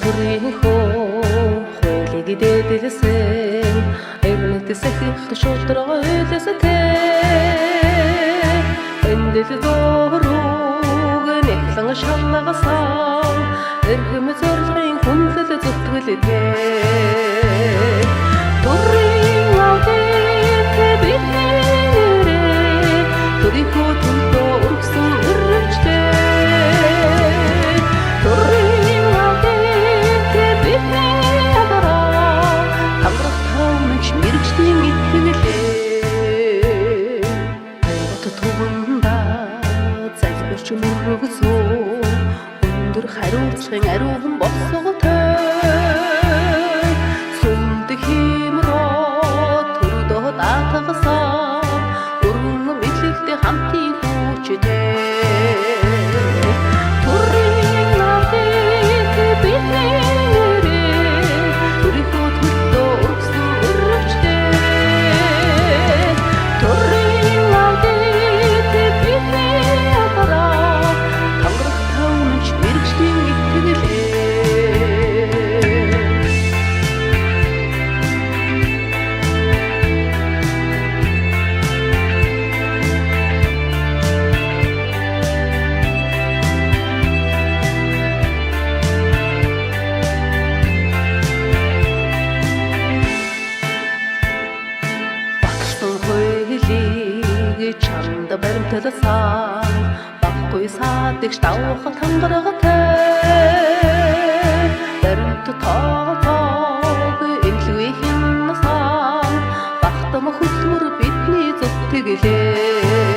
төрийн хөө хуулийг дээдэлсэн эрнэтэсэх шудрага өлөстэй эндэл зурууг нэхлэн шалгасан эрхэм зорилгын хүнлэл зүтгэлтэй төрийн авдит бидний төрийн хөө төлөө өргсөн өрөвчтэй өндөр хариуцлагын ариун босготой сүмдэг химроо төрдөө даатгасан өргөн мэдлэгтэй хамтын хүчтэй төрийн авдит бидний төрийнхөө төлөө өргсөн өрөвчтэй төрийн авдит бидний чамд баримтласан баггүй садыг давхал тангаргатай баримт тоотоог эмлгүй хиннасан багтам хөдөлмөр бидний зүтгэлээ